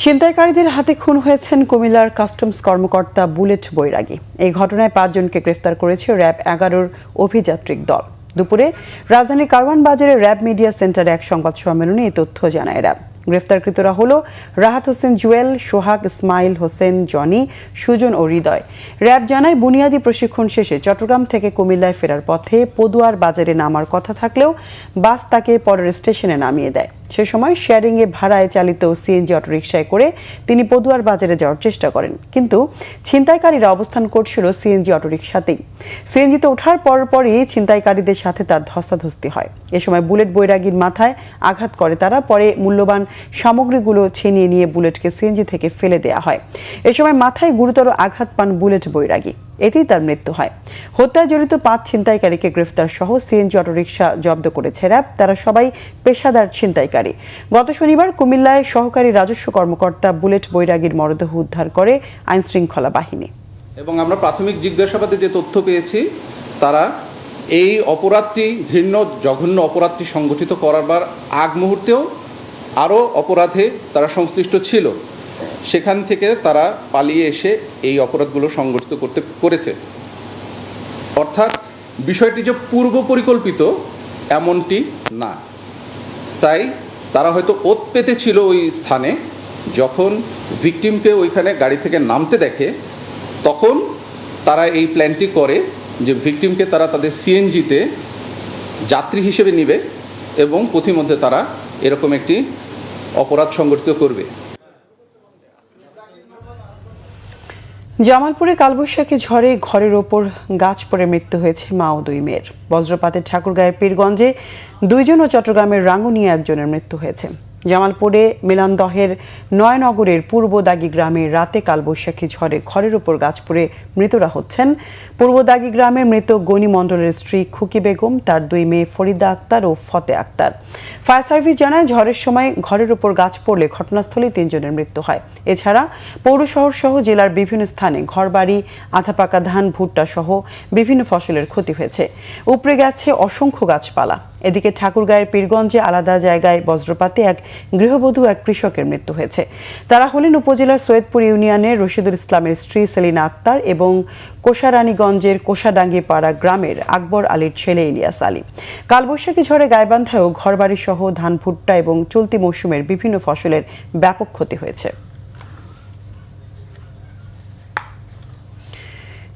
ছিনতাইকারীদের হাতে খুন হয়েছেন কুমিল্লার কাস্টমস কর্মকর্তা বুলেট বৈরাগী। এই ঘটনায় ৫ জনকে গ্রেফতার করেছে র্যাব ১১-র অভিযাত্রিক দল। দুপুরে রাজধানীর কারওয়ান বাজারে র্যাব মিডিয়া সেন্টারে এক সংবাদ সম্মেলনে এই তথ্য জানায় র্যাব। গ্রেফতারকৃতরা হলো রাহাত হোসেন জুয়েল, সোহাগ, ইসমাইল হোসেন, জনি, সুজন ও হৃদয়। র্যাব জানায় বুনিয়াদী প্রশিক্ষণ শেষে চট্টগ্রাম থেকে কুমিল্লায় ফেরার পথে পদুয়ার বাজারে নামার কথা থাকলেও বাস তাকে পরের স্টেশনে নামিয়ে দেয়। সে সময় শেয়ারিংয়ে ভাড়ায় চালিত সিএনজি অটোরিকশায় করে তিনি পদুয়ার বাজারে যাওয়ার চেষ্টা করেন, কিন্তু ছিনতাইকারীরা অবস্থান করছিল সিএনজি অটোরিকশাতেই। সিএনজিতে ওঠার পরপরই ছিনতাইকারীদের সাথে তার ধস্তাধস্তি হয়। এ সময় বুলেট বৈরাগীর মাথায় আঘাত করে তারা। পরে মূল্যবান সামগ্রীগুলো ছিনিয়ে নিয়ে বুলেটকে সিএনজি থেকে ফেলে দেওয়া হয়। এ সময় মাথায় গুরুতর আঘাত পান বুলেট বৈরাগী, এতেই তার মৃত্যু হয়। হত্যায় জড়িত ৫ ছিনতাইকারীকে গ্রেফতার সহ সিএনজি অটোরিকশা জব্দ করেছে র্যাব। তারা সবাই পেশাদার ছিনতাইকারী। গত শনিবার কুমিল্লায় সহকারী রাজস্ব কর্মকর্তা বুলেট বৈরাগীর মরদেহ উদ্ধার করে আইনশৃঙ্খলা বাহিনী। এবং আমরা প্রাথমিক জিজ্ঞাসাবাদে যে তথ্য পেয়েছি, তারা এই অপরাধটি, ঘৃণ্য জঘন্য অপরাধটি সংগঠিত করবার আগ মুহূর্তেও আরও অপরাধে তারা সংশ্লিষ্ট ছিল। সেখান থেকে তারা পালিয়ে এসে এই অপরাধগুলো সংগঠিত করেছে। অর্থাৎ বিষয়টি যে পূর্ব পরিকল্পিত এমনটি না। তাই তারা হয়তো ওত পেতে ছিল ওই স্থানে, যখন ভিকটিমকে ওইখানে গাড়ি থেকে নামতে দেখে তখন তারা এই প্ল্যানটি করে যে ভিকটিমকে তারা তাদের সিএনজিতে যাত্রী হিসেবে নেবে এবং পথিমধ্যে তারা এরকম একটি অপরাধ সংগঠিত করবে। জামালপুরে কালবৈশাখী ঝড়ে ঘরের ওপর গাছ পড়ে মৃত্যু হয়েছে মা ও 2 মেয়ের। বজ্রপাতে ঠাকুরগাঁয়ের পীরগঞ্জে 2 জন ও চট্টগ্রামের রাঙ্গুনিয়া একজনের মৃত্যু হয়েছে। জামালপুরে মিলানদহের নয়নগরের পূর্ব দাগি গ্রামে রাতে কালবৈশাখী ঝড়ে ঘরের ওপর গাছ পড়ে মৃতরা হচ্ছেন পূর্ব দাগি গ্রামের মৃত গনি মণ্ডলের স্ত্রী খুকি বেগম, তার 2 মেয়ে ফরিদা আক্তার ও ফতে আক্তার। ফায়ার সার্ভিস জানায় ঝড়ের সময় ঘরের ওপর গাছ পড়লে ঘটনাস্থলেই 3 জনের মৃত্যু হয়। এছাড়া পৌর শহর সহ জেলার বিভিন্ন স্থানে ঘরবাড়ি, আধাপাকা ধান, ভুট্টা সহ বিভিন্ন ফসলের ক্ষতি হয়েছে। উপড়ে গেছে অসংখ্য গাছপালা। এদিকে ঠাকুরগাঁয়ের পীরগঞ্জে আলাদা জায়গায় বজ্রপাতে এক গৃহবধূ, এক কৃষকের মৃত্যু হয়েছে। তারা হলেন উপজেলার সৈয়দপুর ইউনিয়নের রশিদুল ইসলামের স্ত্রী সেলিনা আক্তার এবং কোষারানীগঞ্জের কোষাডাঙ্গি পাড়া গ্রামের আকবর আলীর ছেলে ইলিয়াস আলী। কালবৈশাখী ঝড়ে গাইবান্ধায়ও ঘরবাড়ি সহ ধান, ভুট্টা এবং চলতি মৌসুমের বিভিন্ন ফসলের ব্যাপক ক্ষতি হয়েছে।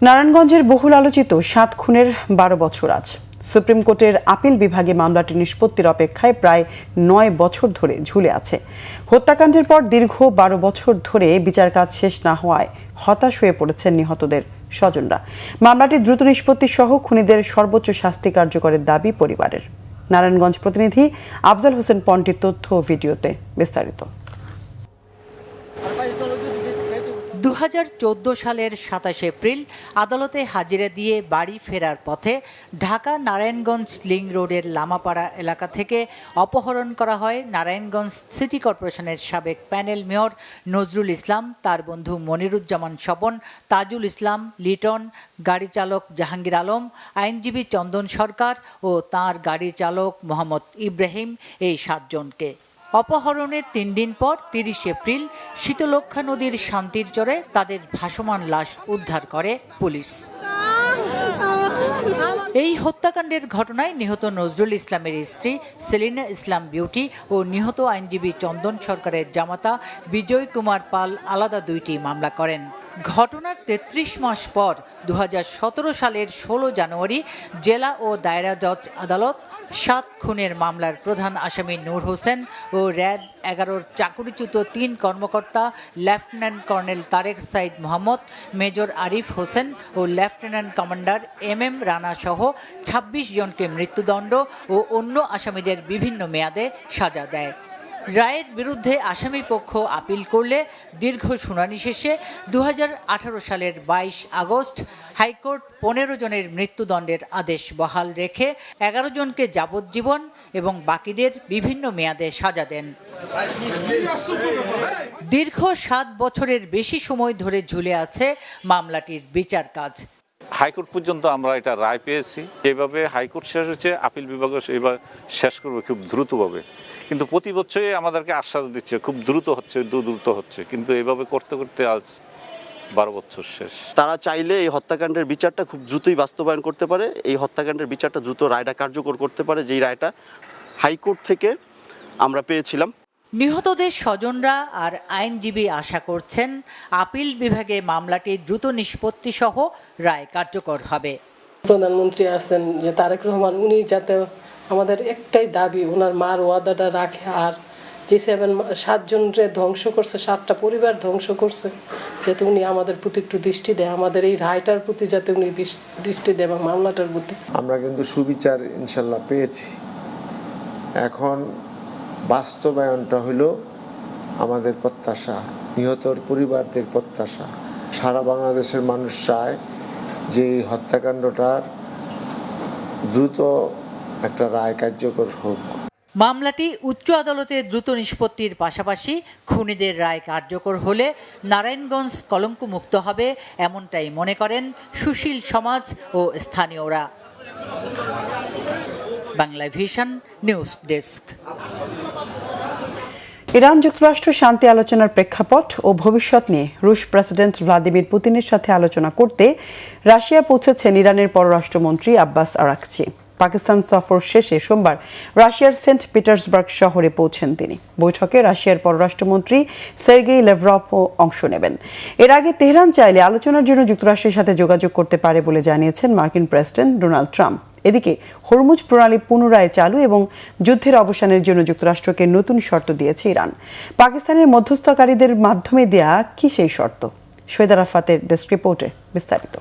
নারায়ণগঞ্জের বহুল আলোচিত 7 খুনের 12 বছর আজ। সুপ্রিম কোর্টের আপিল বিভাগে মামলাটি নিষ্পত্তির অপেক্ষায় প্রায় 9 বছর ধরে ঝুলে আছে। হত্যাকাণ্ডের পর দীর্ঘ 12 বছর ধরে বিচার কাজ শেষ না হওয়ায় হতাশ হয়ে পড়েছেন নিহতদের স্বজনরা। মামলাটি দ্রুত নিষ্পত্তি সহ খুনিদের সর্বোচ্চ শাস্তি কার্যকরের দাবি পরিবারের। নারায়ণগঞ্জ প্রতিনিধি আফজাল হোসেন পন্টির তথ্য ও ভিডিওতে বিস্তারিত। 2014 সালের 27 এপ্রিল আদালতে হাজিরা দিয়ে বাড়ি ফেরার পথে ঢাকা নারায়ণগঞ্জ লিং রোডের লামাপাড়া এলাকা থেকে অপহরণ করা হয় নারায়ণগঞ্জ সিটি কর্পোরেশনের সাবেক প্যানেল মেয়র নজরুল ইসলাম, তার বন্ধু মনিরুজ্জামান স্বপন, তাজুল ইসলাম, লিটন, গাড়ি চালক জাহাঙ্গীর আলম, আইনজীবী চন্দন সরকার ও তাঁর গাড়ি চালক মোহাম্মদ ইব্রাহিম, এই 7 জনকে। অপহরণের 3 দিন পর 30 এপ্রিল শীতলক্ষা নদীর শান্তির চরে তাদের ভাসমান লাশ উদ্ধার করে পুলিশ। এই হত্যাকাণ্ডের ঘটনায় নিহত নজরুল ইসলামের স্ত্রী সেলিনা ইসলাম বিউটি ও নিহত আইনজীবী চন্দন সরকারের জামাতা বিজয় কুমার পাল আলাদা 2টি মামলা করেন। ঘটনার ৩৩ মাস পর ২০১৭ সালের ১৬ জানুয়ারি জেলা ও দায়রা জজ আদালত ৭ খুনের মামলার প্রধান আসামি নূর হোসেন ও র্যাব ১১-র চাকরিচ্যুত ৩ কর্মকর্তা lieutenant colonel Tarek Sayeed Mohammad, major Arif Hossain ও লেফটেন্যান্ট কমান্ডার MM রানা সহ ২৬ জনকে মৃত্যুদণ্ড ও অন্য আসামিদের বিভিন্ন মেয়াদে সাজা দেয়। রায়ের বিরুদ্ধে আসামিপক্ষ আপিল করলে দীর্ঘ শুনানি শেষে ২০১৮ সালের ২২ আগস্ট হাইকোর্ট ১৫ জনের মৃত্যুদণ্ডের আদেশ বহাল রেখে ১১ জনকে যাবজ্জীবন এবং বাকিদের বিভিন্ন মেয়াদে সাজা দেন। দীর্ঘ ৭ বছরের বেশি সময় ধরে ঝুলে আছে মামলাটির বিচার কাজ। হাইকোর্ট পর্যন্ত আমরা এটা রায় পেয়েছি। যেভাবে হাইকোর্ট শেষ হচ্ছে, আপিল বিভাগও এবার শেষ করবে খুব দ্রুতভাবে। কিন্তু প্রতি বছরই আমাদেরকে আশ্বাস দিচ্ছে খুব দ্রুত হচ্ছে, কিন্তু এইভাবে করতে করতে আজ 12 বছর শেষ। তারা চাইলে এই হত্যাকাণ্ডের বিচারটা খুব দ্রুতই বাস্তবায়ন করতে পারে, এই হত্যাকাণ্ডের বিচারটা দ্রুত রায়টা কার্যকর করতে পারে, যেই রায়টা হাইকোর্ট থেকে আমরা পেয়েছিলাম। নিহতদের স্বজনরা আর আইনজীবী আশা করছেন আপিল বিভাগে মামলাটি দ্রুত নিষ্পত্তি সহ রায় কার্যকর হবে। প্রধানমন্ত্রী আছেন যে তারেক রহমান, উনি যাতে আমাদের একটাই দাবি ওনার মার ওয়াদাটা রাখে, আর যে 7 জনরে ধ্বংস করছে, 7টা পরিবার ধ্বংস করছে, যাতে উনি আমাদের প্রতি একটু দৃষ্টি দেয়, আমাদের এই রায়টার প্রতি যাতে উনি দৃষ্টি দেয় এবং মামলাটার প্রতি। আমরা কিন্তু সুবিচার ইনশাল্লাহ পেয়েছি। এখন বাস্তবায়নটা হলো আমাদের প্রত্যাশা, নিহতর পরিবারদের প্রত্যাশা। সারা বাংলাদেশের মানুষ চায় যে এই হত্যাকাণ্ডটার দ্রুত একটা রায় কার্যকর হোক। মামলাটি উচ্চ আদালতে দ্রুত নিষ্পত্তির পাশাপাশি খুনিদের রায় কার্যকর হলে নারায়ণগঞ্জ কলঙ্কমুক্ত হবে, এমনটাই মনে করেন সুশীল সমাজ ও স্থানীয়রা। Bangla vision news desk. Iran যুক্তরাষ্ট্র শান্তি আলোচনার প্রেক্ষাপট ও ভবিষ্যৎ নিয়ে রুশ প্রেসিডেন্ট ভ্লাদিমির পুতিনের সাথে আলোচনা করতে রাশিয়া পৌঁছেছেন ইরানের পররাষ্ট্রমন্ত্রী আব্বাস আরাকচি। পাকিস্তান সফর শেষে সোমবার রাশিয়ার সেন্ট পিটার্সবার্গ শহরে পৌঁছেন তিনি। বৈঠকে রাশিয়ার পররাষ্ট্রমন্ত্রী সের্গেই ল্যাভরভও অংশ নেবেন। এর আগে তেহরান চাইলে আলোচনার জন্য যুক্তরাষ্ট্রের সাথে যোগাযোগ করতে পারে বলে জানিয়েছেন মার্কিন প্রেসিডেন্ট ডোনাল্ড ট্রাম্প। এদিকে হরমুজ প্রণালী পুনরায় চালু এবং যুদ্ধের অবসানের জন্য যুক্তরাষ্ট্রকে নতুন শর্ত দিয়েছে ইরান। পাকিস্তানের মধ্যস্থকারীদের মাধ্যমে দেয়া কি সেই শর্ত? শহীদ আরাফাতের ডেস্ক রিপোর্টে বিস্তারিত।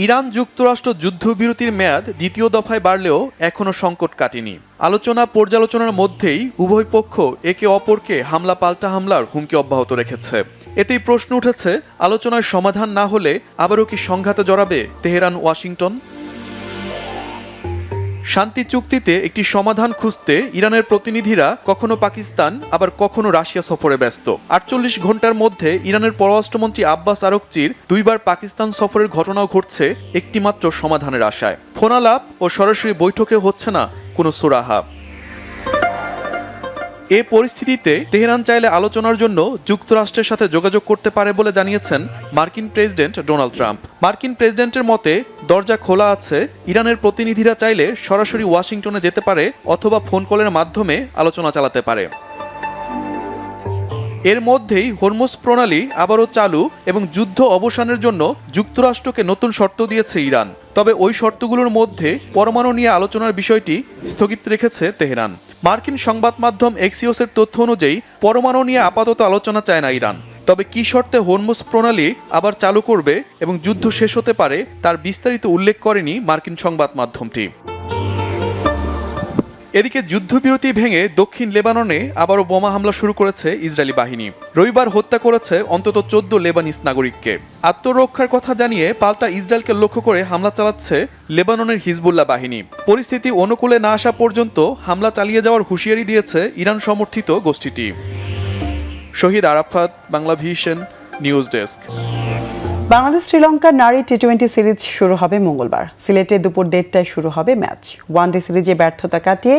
ইরান যুক্তরাষ্ট্র যুদ্ধবিরতির মেয়াদ দ্বিতীয় দফায় বাড়লেও এখনও সংকট কাটেনি। আলোচনা পর্যালোচনার মধ্যেই উভয় পক্ষ একে অপরকে হামলা পাল্টা হামলার হুমকি অব্যাহত রেখেছে। এতেই প্রশ্ন উঠেছে, আলোচনার সমাধান না হলে আবারও কি সংঘাতে জড়াবে তেহরান ওয়াশিংটন? শান্তি চুক্তিতে একটি সমাধান খুঁজতে ইরানের প্রতিনিধিরা কখনো পাকিস্তান আবার কখনো রাশিয়া সফরে ব্যস্ত। 48 ঘন্টার মধ্যে ইরানের পররাষ্ট্রমন্ত্রী আব্বাস আরাকচির 2 বার পাকিস্তান সফরের ঘটনাও ঘটছে একটিমাত্র সমাধানের আশায়। ফোনালাপ ও সরাসরি বৈঠকে হচ্ছে না কোনো সুরাহা। এ পরিস্থিতিতে তেহরান চাইলে আলোচনার জন্য যুক্তরাষ্ট্রের সাথে যোগাযোগ করতে পারে বলে জানিয়েছেন মার্কিন প্রেসিডেন্ট ডোনাল্ড ট্রাম্প। মার্কিন প্রেসিডেন্টের মতে দরজা খোলা আছে, ইরানের প্রতিনিধিরা চাইলে সরাসরি ওয়াশিংটনে যেতে পারে অথবা ফোন কলের মাধ্যমে আলোচনা চালাতে পারে। এর মধ্যেই হরমুজ প্রণালী আবারও চালু এবং যুদ্ধ অবসানের জন্য যুক্তরাষ্ট্রকে নতুন শর্ত দিয়েছে ইরান। তবে ওই শর্তগুলোর মধ্যে পরমাণু নিয়ে আলোচনার বিষয়টি স্থগিত রেখেছে তেহরান। মার্কিন সংবাদ মাধ্যম এক্সিওসের তথ্য অনুযায়ী পরমাণু নিয়ে আপাতত আলোচনা চায় না ইরান। তবে কি শর্তে হরমুজ প্রণালী আবার চালু করবে এবং যুদ্ধ শেষ হতে পারে তার বিস্তারিত উল্লেখ করেনি মার্কিন সংবাদ মাধ্যমটি। এদিকে যুদ্ধবিরতি ভেঙে দক্ষিণ লেবাননে আবারও বোমা হামলা শুরু করেছে ইসরায়েলি বাহিনী। রবিবার হত্যা করেছে অন্তত 14 লেবানিজ নাগরিককে। আত্মরক্ষার কথা জানিয়ে পাল্টা ইসরায়েলকে লক্ষ্য করে হামলা চালাচ্ছে লেবাননের হিজবুল্লাহ বাহিনী। পরিস্থিতি অনুকূলে না আসা পর্যন্ত হামলা চালিয়ে যাওয়ার হুঁশিয়ারি দিয়েছে ইরান সমর্থিত গোষ্ঠীটি। Shahid Arafat, Bangla vision news desk. Bangladesh শ্রীলঙ্কার নারী টি-20 সিরিজ শুরু হবে মঙ্গলবার। সিলেটে দুপুর 1:30টায় শুরু হবে ম্যাচ। ওয়ানডে সিরিজে ব্যর্থতা কাটিয়ে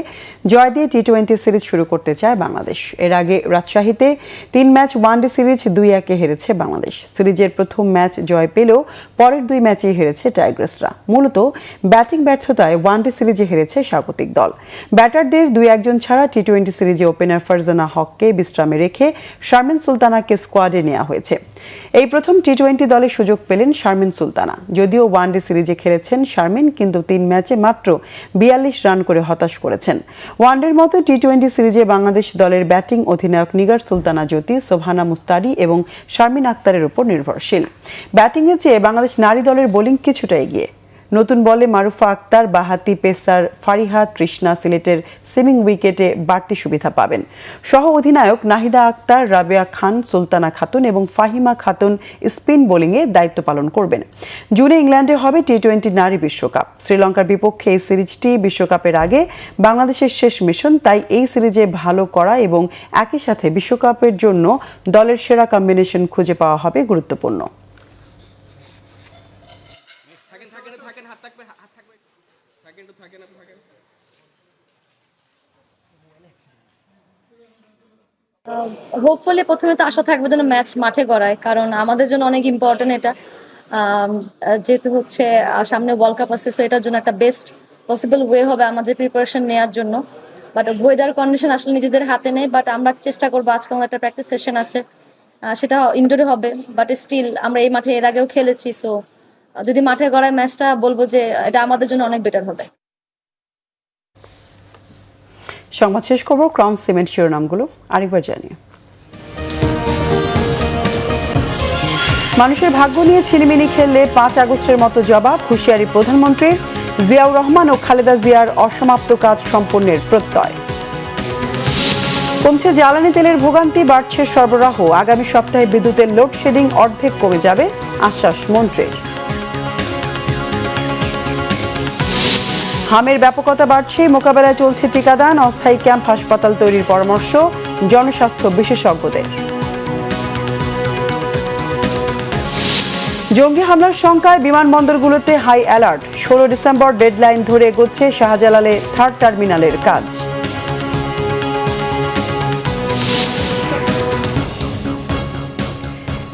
জয় দিয়ে টি-20 সিরিজ শুরু করতে চায় বাংলাদেশ। এর আগে রাজশাহীতে 3 ম্যাচ ওয়ানডে সিরিজ 2-1 হেরেছে বাংলাদেশ। সিরিজের প্রথম ম্যাচ জয় পেলেও পরের 2 ম্যাচেই হেরেছে টাইগ্রেসরা। মূলত ব্যাটিং ব্যর্থতায় ওয়ানডে সিরিজে হেরেছে স্বাগতিক দল। ব্যাটারদের 2-1 ছাড়া টি-20 সিরিজে ওপেনার ফারজানা হককে বিশ্রামে রেখে শারমিন সুলতানাকে স্কোয়াডে নেওয়া হয়েছে। এই প্রথম টি-20 দলে সুযোগ পেলেন শারমিন সুলতানা। যদিও ওয়ানডে সিরিজে খেলেছেন শারমিন, কিন্তু 3 ম্যাচে মাত্র 42 রান করে হতাশ করেছেন। ওয়ানডের মতো টি-20 সিরিজে বাংলাদেশ দলের ব্যাটিং অধিনায়ক নিগার সুলতানা জ্যোতি, সোবহানা মুস্তারি এবং শারমিন আক্তারের উপর নির্ভরশীল। ব্যাটিংয়ের চেয়ে বাংলাদেশ নারী দলের বোলিং কিছুটা এগিয়ে। নতুন বলে মারুফা আক্তার, বাহাতি পেসার ফারিহা তৃষ্ণা সিলেটের সিমিং উইকেটে বাড়তি সুবিধা পাবেন। সহ অধিনায়ক নাহিদা আক্তার, রাবেয়া খান, সুলতানা খাতুন এবং ফাহিমা খাতুন স্পিন বোলিংয়ে দায়িত্ব পালন করবেন। জুনে ইংল্যান্ডে হবে টি-20 নারী বিশ্বকাপ। শ্রীলঙ্কার বিপক্ষে এই সিরিজটি বিশ্বকাপের আগে বাংলাদেশের শেষ মিশন, তাই এই সিরিজে ভালো করা এবং একই সাথে বিশ্বকাপের জন্য দলের সেরা কম্বিনেশন খুঁজে পাওয়া হবে গুরুত্বপূর্ণ। হোপফুলি প্রথমে তো আশা থাকবে যেন ম্যাচ মাঠে গড়ায়, কারণ আমাদের জন্য অনেক ইম্পর্টেন্ট এটা। যেহেতু হচ্ছে সামনে ওয়ার্ল্ড কাপ আসছে, সো এটার জন্য একটা বেস্ট পসিবল ওয়ে হবে আমাদের প্রিপারেশন নেওয়ার জন্য। বাট ওয়েদার কন্ডিশন আসলে নিজেদের হাতে নেই, বাট আমরা চেষ্টা করবো। আজকে আমাদের একটা প্র্যাকটিস সেশন আছে, সেটা ইনডোরে হবে, বাট স্টিল আমরা এই মাঠে এর আগেও খেলেছি। সো যদি মাঠে গড়ায় ম্যাচটা, বলবো যে এটা আমাদের জন্য অনেক বেটার হবে। সংবাদ শেষ করব ক্রাউন সিমেন্ট শিরোনামগুলো আরেকবার জানিয়ে। মানুষের ভাগ্য নিয়ে ছিনিমিনি খেললে 5 আগস্টের মতো জবাব, হুঁশিয়ারি প্রধানমন্ত্রীর। জিয়াউর রহমান ও খালেদা জিয়ার অসমাপ্ত কাজ সম্পূর্ণের প্রত্যয়। কমছে জ্বালানি তেলের ভোগান্তি, বাড়ছে সরবরাহ। আগামী সপ্তাহে বিদ্যুতের লোডশেডিং অর্ধেক কমে যাবে, আশ্বাস মন্ত্রীর। হামের ব্যাপকতা বাড়ছে, মোকাবেলায় চলছে টিকাদান। অস্থায়ী ক্যাম্প হাসপাতাল তৈরির পরামর্শ জনস্বাস্থ্য বিশেষজ্ঞদের। জঙ্গি হামলার শঙ্কায় বিমানবন্দরগুলোতে হাই অ্যালার্ট। 16 ডিসেম্বর ডেডলাইন ধরে এগোচ্ছে শাহজালালে 3rd টার্মিনালের কাজ।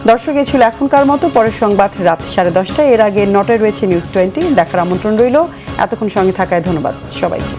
দর্শক, এ ছিল এখনকার মতো। পরের সংবাদ রাত 10:30টায়। এর আগে 9টায় রয়েছে নিউজ 20। দেখার আমন্ত্রণ রইল। এতক্ষণ সঙ্গে থাকায় ধন্যবাদ সবাইকে।